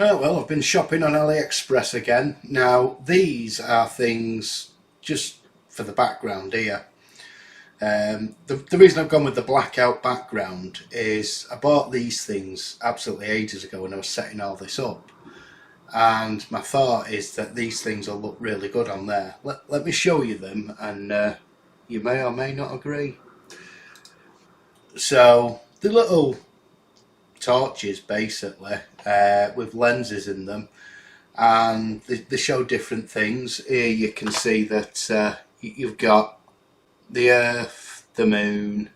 Oh, well, I've been shopping on AliExpress again. Now, these are things just for the background here. The reason I've gone with the blackout background is I bought these things absolutely ages ago when I was setting all this up. And my thought is that these things will look really good on there. Let me show you them, and you may or may not agree. So, the little torches basically with lenses in them, and they show different things. Here you can see that you've got the Earth, the Moon.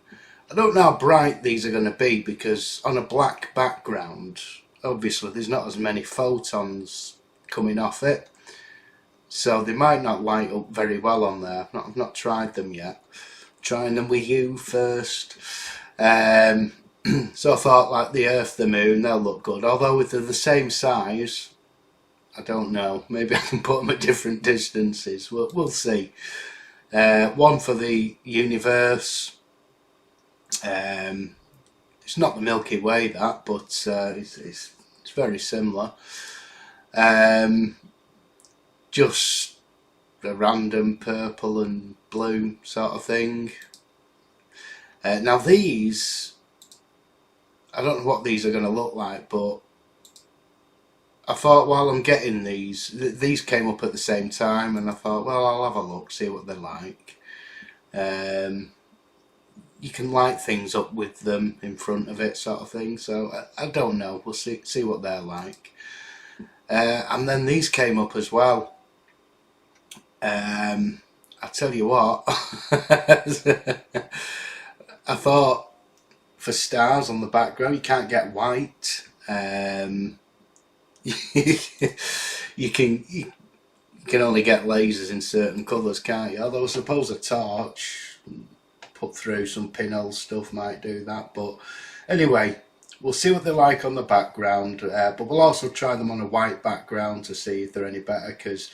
I don't know how bright these are going to be because on a black background obviously there's not as many photons coming off it, so they might not light up very well on there. I've not tried them yet. I'm trying them with you first. So I thought like the Earth, the Moon, they'll look good. Although if they're the same size, I don't know. Maybe I can put them at different distances. We'll see. One for the universe. It's not the Milky Way, that, but it's very similar. Just a random purple and blue sort of thing. Now these, I don't know what these are going to look like, but I thought while I'm getting these came up at the same time, and I thought, well, I'll have a look, see what they're like. You can light things up with them in front of it, sort of thing. So I don't know. We'll see what they're like. And then these came up as well. I tell you what, I thought for stars on the background, you can't get white. You can only get lasers in certain colours, can't you? Although I suppose a torch put through some pinhole stuff might do that. But anyway, we'll see what they're like on the background, but we'll also try them on a white background to see if they're any better, because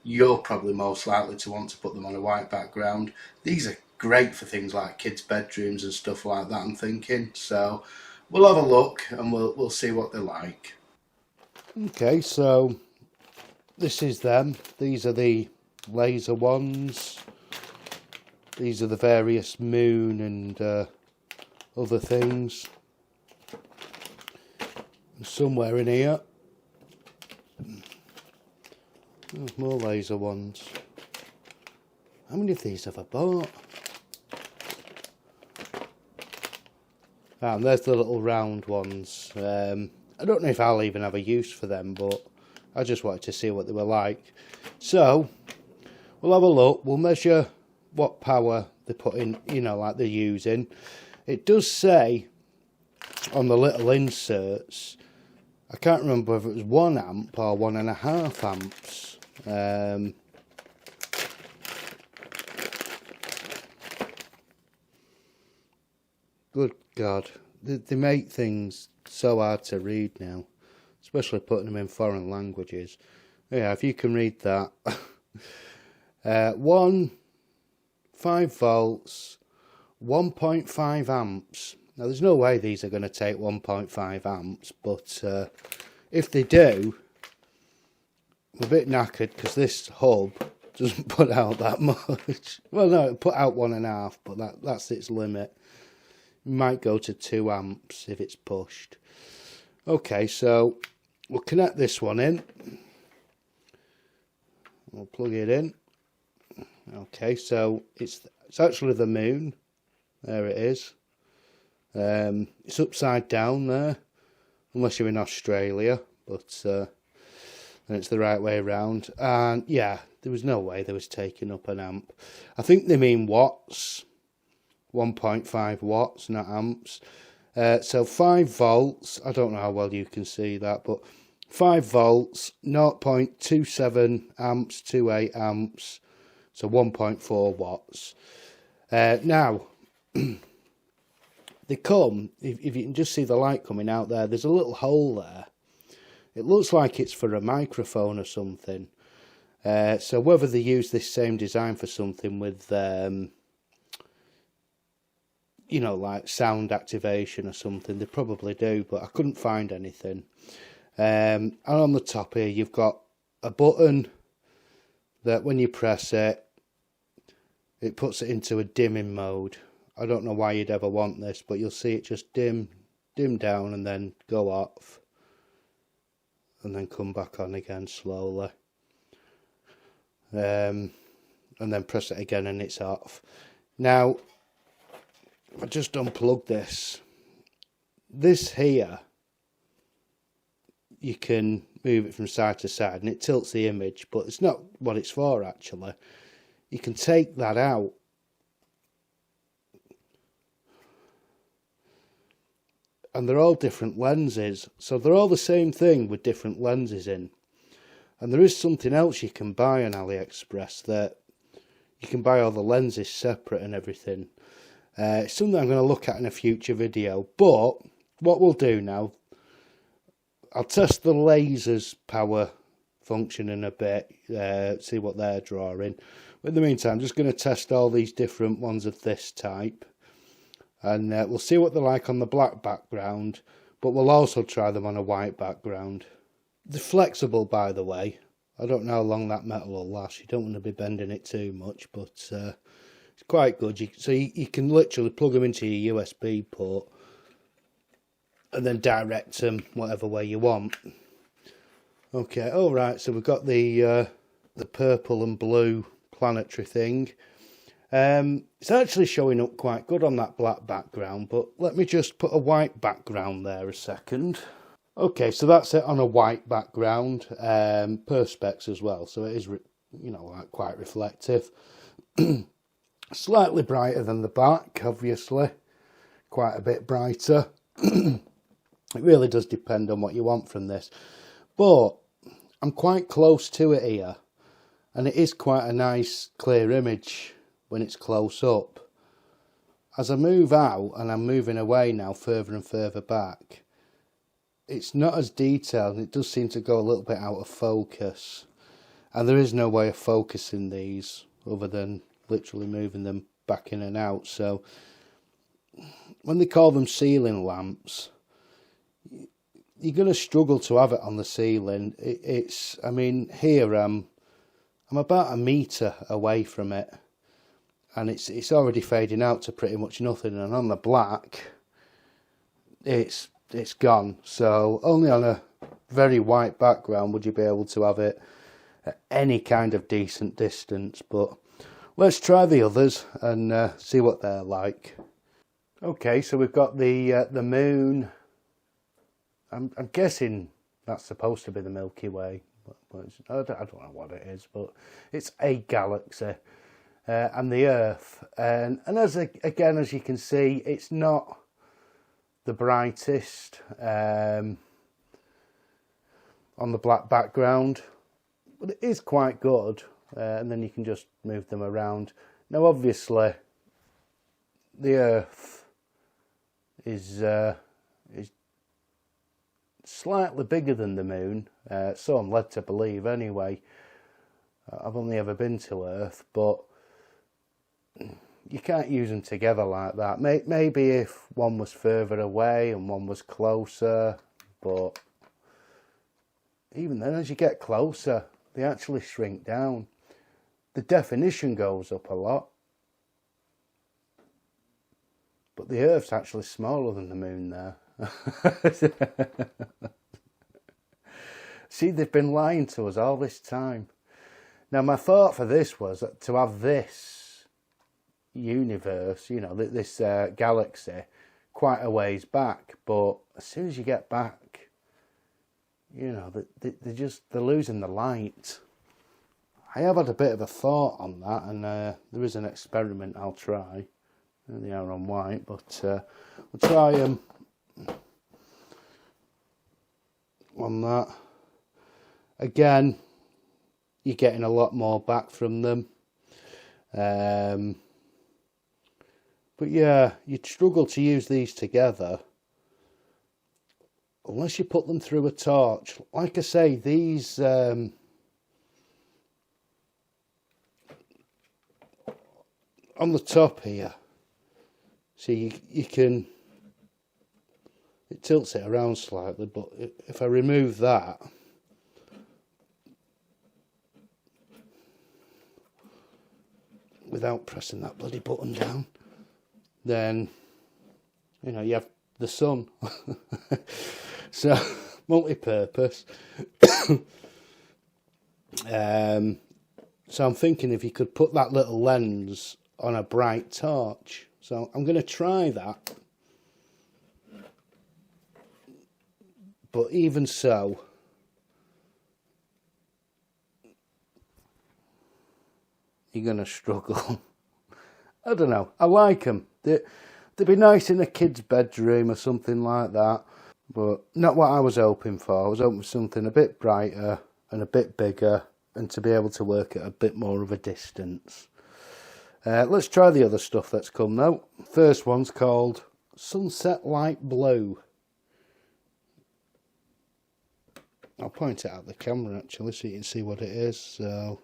you're probably most likely to want to put them on a white background. These are great for things like kids' bedrooms and stuff like that, I'm thinking. So we'll have a look and we'll see what they're like. Okay, so this is them. These are the laser ones. These are the various moon and other things. Somewhere in here, there's more laser ones. How many of these have I bought? And there's the little round ones. I don't know if I'll even have a use for them, but I just wanted to see what they were like. So we'll have a look. We'll measure what power they're putting, like they're using. It does say on the little inserts, I can't remember if it was 1 amp or 1.5 amps. Good God, they make things so hard to read now, especially putting them in foreign languages. Yeah, if you can read that. 5 volts, 1.5 amps. Now, there's no way these are going to take 1.5 amps, but if they do, I'm a bit knackered because this hub doesn't put out that much. Well, no, it put out 1.5, but that's its limit. It might go to 2 amps if it's pushed. Okay, so we'll connect this one in. We'll plug it in. Okay, so it's actually the moon. There it is. It's upside down there, unless you're in Australia, but then it's the right way around. And yeah, there was no way they was taking up an amp. I think they mean watts, 1.5 watts, not amps. So 5 volts, I don't know how well you can see that, but 5 volts, 0.27 amps, 28 amps, so 1.4 watts. Now, they come, if you can just see the light coming out there, there's a little hole there. It looks like it's for a microphone or something. So whether they use this same design for something with, like sound activation or something, they probably do, but I couldn't find anything. And on the top here you've got a button that when you press it, it puts it into a dimming mode. I don't know why you'd ever want this, but you'll see it just dim down and then go off and then come back on again slowly, and then press it again and it's off. Now if I just unplug this here, you can move it from side to side and it tilts the image, but it's not what it's for actually. You can take that out and they're all different lenses, so they're all the same thing with different lenses in. And there is something else you can buy on AliExpress, that you can buy all the lenses separate and everything. It's something I'm going to look at in a future video, but what we'll do now, I'll test the lasers power function in a bit, see what they're drawing. But in the meantime, I'm just going to test all these different ones of this type. And we'll see what they're like on the black background, but we'll also try them on a white background. They're flexible, by the way. I don't know how long that metal will last. You don't want to be bending it too much, but it's quite good. You can literally plug them into your USB port and then direct them whatever way you want. Okay, all right. So we've got the purple and blue planetary thing. It's actually showing up quite good on that black background, but let me just put a white background there a second. Okay, so that's it on a white background, perspex as well, so it is, like quite reflective. Slightly brighter than the back, obviously, quite a bit brighter. It really does depend on what you want from this, but I'm quite close to it here, and it is quite a nice clear image when it's close up. As I move out, and I'm moving away now further and further back, it's not as detailed and it does seem to go a little bit out of focus. And there is no way of focusing these other than literally moving them back in and out. So when they call them ceiling lamps, you're going to struggle to have it on the ceiling. I mean, here I'm about a metre away from it, and it's already fading out to pretty much nothing. And on the black, it's gone. So only on a very white background would you be able to have it at any kind of decent distance. But let's try the others and see what they're like. Okay, so we've got the moon. I'm guessing that's supposed to be the Milky Way. But I don't know what it is, but it's a galaxy. And the Earth. And as you can see, it's not the brightest on the black background, but it is quite good. And then you can just move them around. Now obviously the Earth is slightly bigger than the moon, so I'm led to believe anyway. I've only ever been to Earth, but you can't use them together like that. Maybe if one was further away and one was closer, but even then, as you get closer, they actually shrink down. The definition goes up a lot, but the Earth's actually smaller than the moon there. See, they've been lying to us all this time. Now, my thought for this was to have this universe, this galaxy, quite a ways back. But as soon as you get back, they're losing the light. I have had a bit of a thought on that, and there is an experiment I'll try. They are on white, but we'll try them on that. Again, you're getting a lot more back from them. But yeah, you'd struggle to use these together unless you put them through a torch. Like I say, these on the top here, see, you can it tilts it around slightly, but if I remove that, without pressing that bloody button down, then, you know, you have the sun. So, multi-purpose. So I'm thinking if you could put that little lens on a bright torch. So I'm going to try that. But even so, you're going to struggle. I don't know. I like them. They'd be nice in a kid's bedroom or something like that. But not what I was hoping for. I was hoping for something a bit brighter and a bit bigger, and to be able to work at a bit more of a distance. Let's try the other stuff that's come though. First one's called Sunset Light Blue. I'll point it at the camera actually so you can see what it is. So,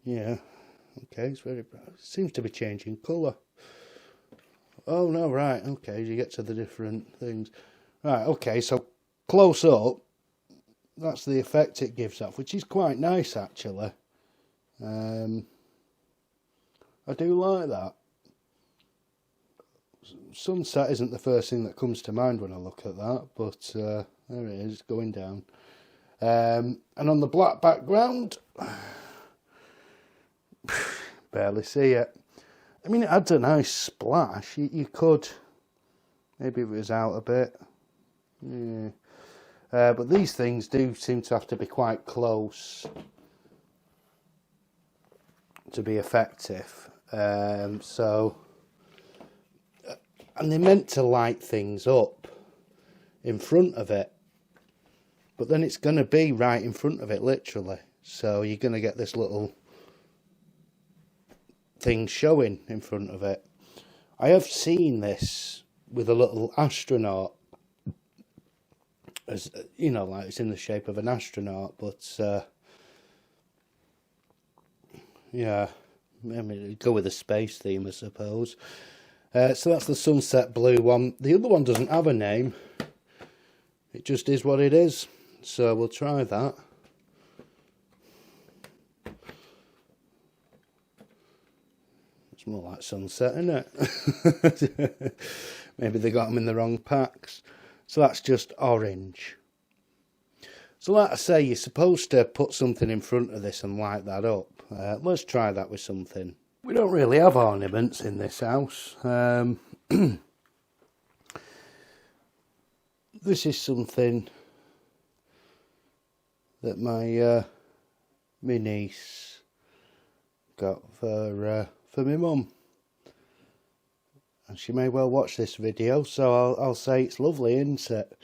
yeah, okay, it's very bright. It seems to be changing colour. Oh no, right, okay, you get to the different things. Right, okay, so close up, that's the effect it gives off, which is quite nice actually. I do like that. Sunset isn't the first thing that comes to mind when I look at that, but there it is, going down. And on the black background, barely see it. I mean, it adds a nice splash. You could, maybe if it was out a bit. Yeah. But these things do seem to have to be quite close to be effective. So, and they're meant to light things up in front of it. But then it's going to be right in front of it, literally. So you're going to get this little thing showing in front of it. I have seen this with a little astronaut. As you know, like it's in the shape of an astronaut, but yeah, I mean, it'd go with a space theme, I suppose. So that's the Sunset Blue one. The other one doesn't have a name. It just is what it is. So we'll try that. It's more like sunset, isn't it? Maybe they got them in the wrong packs. So that's just orange. So like I say, you're supposed to put something in front of this and light that up. Let's try that with something. We don't really have ornaments in this house. This is something that my niece got for my mum. And she may well watch this video, so I'll say it's lovely, isn't it?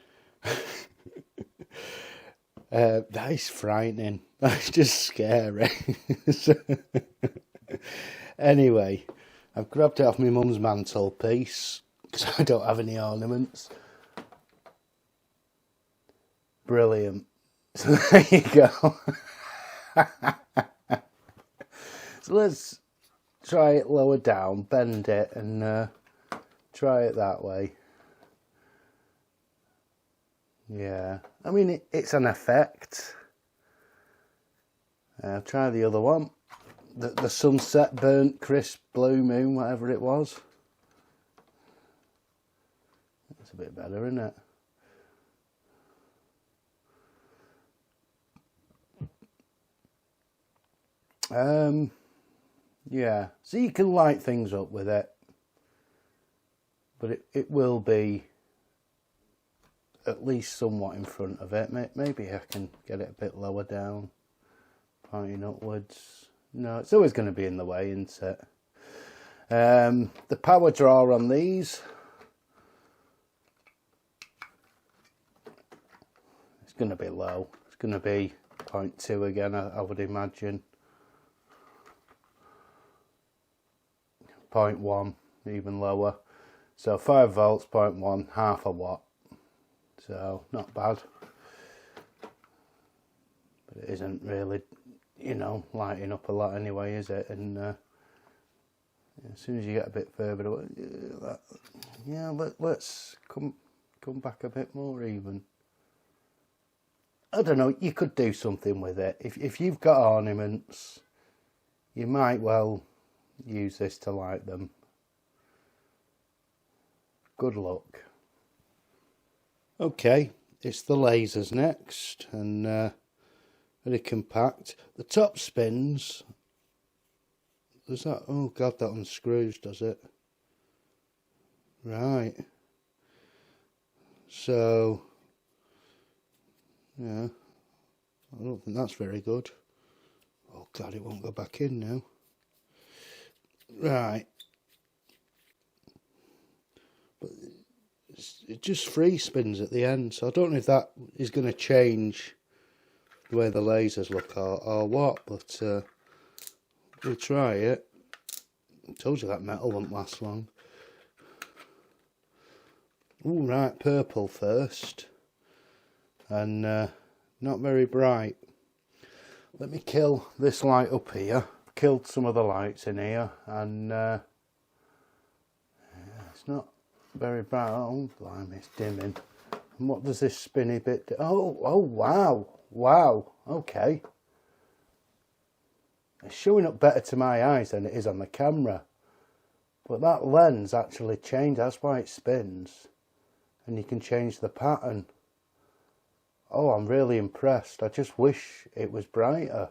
That is frightening. That's just scary. Anyway, I've grabbed it off my mum's mantelpiece because I don't have any ornaments. Brilliant. So there you go. So let's try it lower down, bend it, and try it that way. Yeah, I mean it's an effect. Try the other one. The sunset burnt crisp blue moon, whatever it was. It's a bit better, isn't it? Yeah, so you can light things up with it, but it will be at least somewhat in front of it. Maybe I can get it a bit lower down, pointing upwards. No, it's always going to be in the way, isn't it? The power draw on these, it's going to be low. It's going to be 0.2 again, I would imagine. 0.1, even lower. So 5 volts, 0.1, half a watt. So not bad. But it isn't really, you know, lighting up a lot anyway, is it? And As soon as you get a bit further away, let's come back a bit more even. I don't know, you could do something with it. If you've got ornaments, you might well use this to light them. Good luck. Okay, it's the lasers next, and very compact. The top spins. Does that? Oh God, that unscrews, does it? Right. So, yeah, I don't think that's very good. Oh God, it won't go back in now. Right. But it just free spins at the end, so I don't know if that is going to change the way the lasers look or what, but we'll try it. I told you that metal won't last long. Ooh, right, purple first, and not very bright. Let me kill this light up here. Killed some of the lights in here, and it's not very bright. Oh, blimey, it's dimming. And what does this spinny bit do? Oh, wow, okay. It's showing up better to my eyes than it is on the camera. But that lens actually changed, that's why it spins. And you can change the pattern. Oh, I'm really impressed. I just wish it was brighter.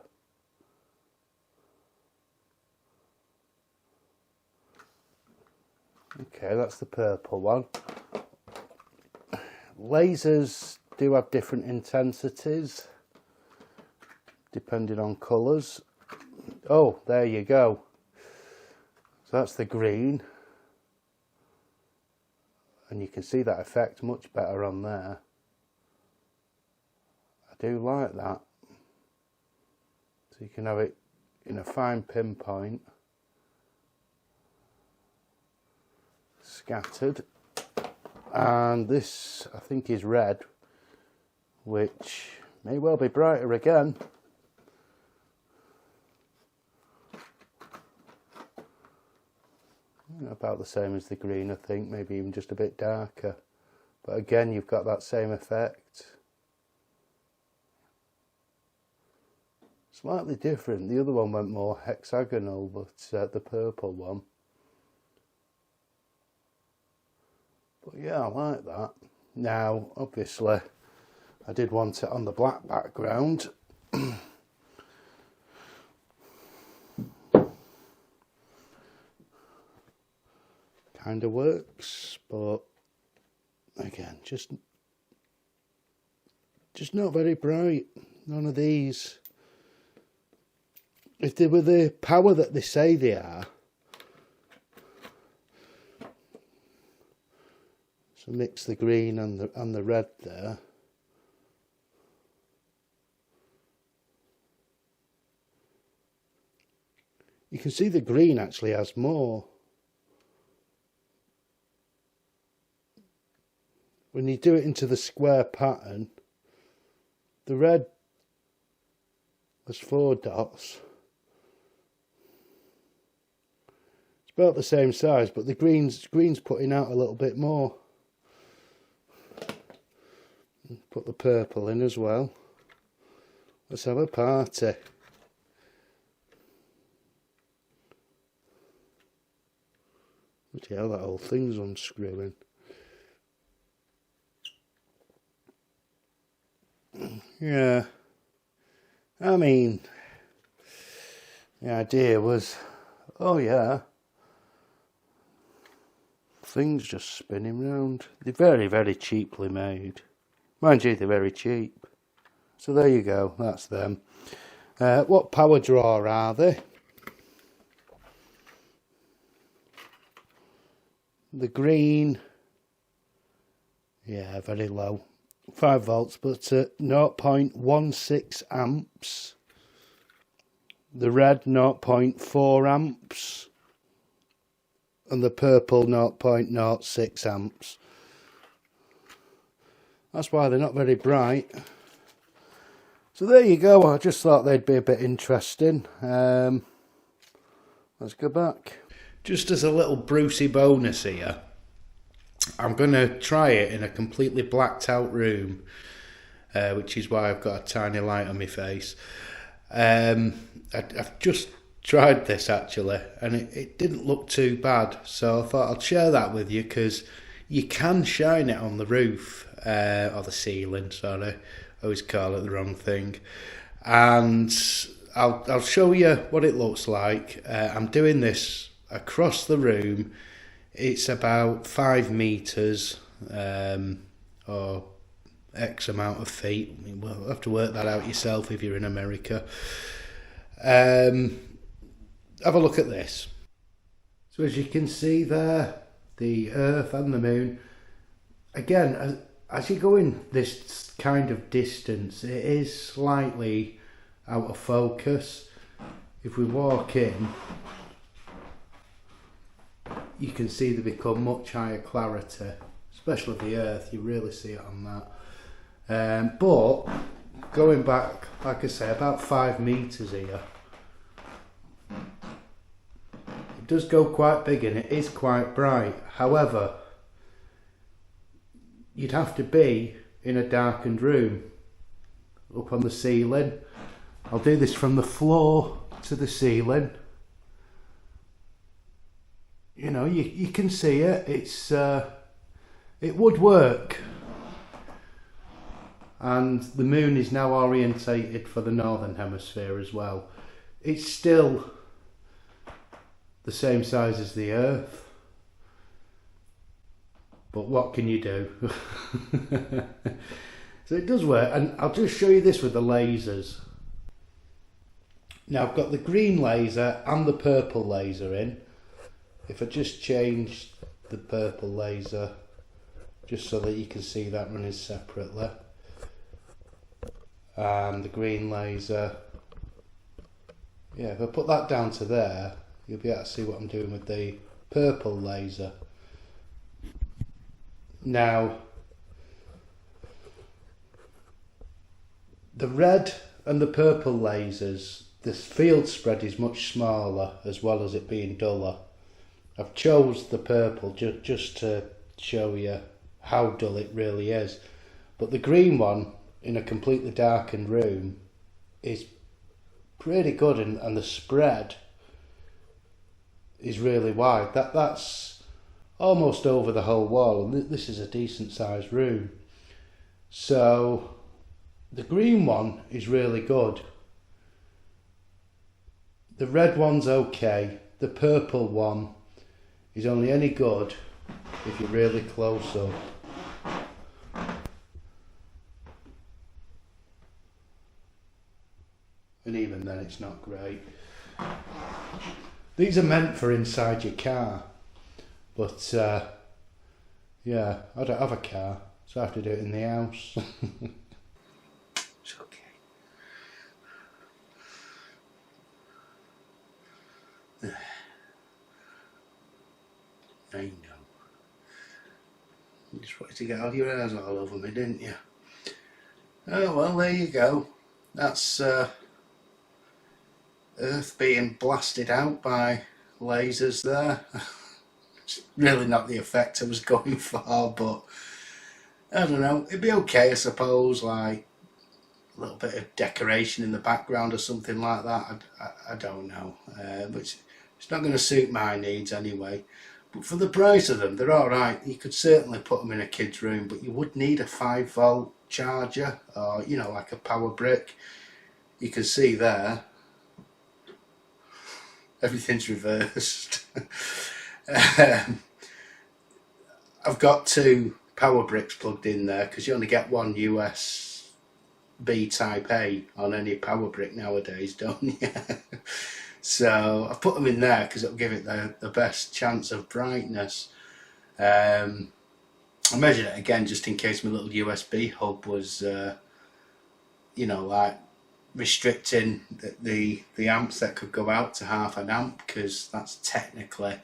Okay, that's the purple one. Lasers do have different intensities depending on colours. Oh, there you go. So that's the green. And you can see that effect much better on there. I do like that. So you can have it in a fine pinpoint. Scattered. And this, I think, is red, which may well be brighter again. About the same as the green, I think, maybe even just a bit darker. But again, you've got that same effect. Slightly different. The other one went more hexagonal, but the purple one. But yeah, I like that. Now, obviously, I did want it on the black background. Kind of works, but again, just not very bright. None of these. If they were the power that they say they are, so mix the green and the red there. You can see the green actually has more. When you do it into the square pattern, the red has 4 dots. It's about the same size, but the green's putting out a little bit more. Put the purple in as well. Let's have a party. Bloody hell, that whole thing's unscrewing. Yeah, I mean, the idea was, oh yeah, things just spinning round. They're very, very cheaply made. Mind you, they're very cheap. So there you go, that's them. What power draw are they? The green, yeah, very low. 5 volts, but 0.16 amps. The red 0.4 amps. And the purple 0.06 amps. That's why they're not very bright. So there you go. I just thought they'd be a bit interesting. Let's go back. Just as a little Brucey bonus here, I'm going to try it in a completely blacked out room, which is why I've got a tiny light on my face. I've just tried this actually, and it didn't look too bad, so I thought I'd share that with you, because you can shine it on the roof, or the ceiling, sorry, I always call it the wrong thing, and I'll show you what it looks like. I'm doing this across the room. It's about 5 meters, or X amount of feet. I mean, we'll have to work that out yourself if you're in America. Have a look at this. So as you can see there, the Earth and the Moon. Again, as you go in this kind of distance, it is slightly out of focus. If we walk in, you can see they become much higher clarity, especially the Earth. You really see it on that. But going back, like I say, about 5 meters here, it does go quite big and it is quite bright. However, you'd have to be in a darkened room up on the ceiling. I'll do this from the floor to the ceiling. You know, you can see it. It would work. And the moon is now orientated for the northern hemisphere as well. It's still the same size as the Earth, but what can you do? So it does work, and I'll just show you this with the lasers. Now I've got the green laser and the purple laser in. If I just change the purple laser, just so that you can see that running separately, and the green laser, yeah, if I put that down to there, you'll be able to see what I'm doing with the purple laser. Now, the red and the purple lasers, the field spread is much smaller, as well as it being duller. I've chose the purple just to show you how dull it really is. But the green one, in a completely darkened room, is pretty good, and the spread is really wide. That's almost over the whole wall, and this is a decent sized room. So the green one is really good. The red one's okay. The purple one is only any good if you're really close up. And even then it's not great. These are meant for inside your car, but yeah, I don't have a car, so I have to do it in the house. It's okay. I know. You just wanted to get all your hairs all over me, didn't you? Oh well, there you go. That's Earth being blasted out by lasers there. It's really not the effect I was going for, but I don't know, it'd be okay I suppose, like a little bit of decoration in the background or something like that. I don't know, but it's not going to suit my needs anyway. But for the price of them, they're alright. You could certainly put them in a kid's room, but you would need a 5-volt charger, or you know, like a power brick. You can see there, everything's reversed. I've got 2 power bricks plugged in there, because you only get one USB type A on any power brick nowadays, don't you? So I've put them in there because it'll give it the best chance of brightness. I measured it again just in case my little USB hub was you know, like restricting the amps that could go out to half an amp, because that's technically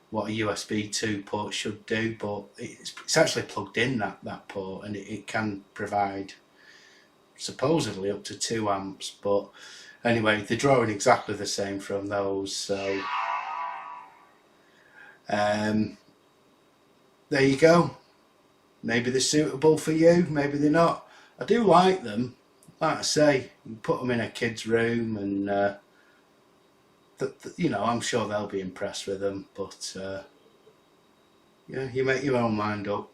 what a USB 2 port should do, but it's actually plugged in, that port, and it can provide supposedly up to 2 amps. But anyway, they're drawing exactly the same from those, so There you go. Maybe they're suitable for you, maybe they're not. I do like them. Like I say, you put them in a kid's room, and you know, I'm sure they'll be impressed with them. But yeah, you make your own mind up.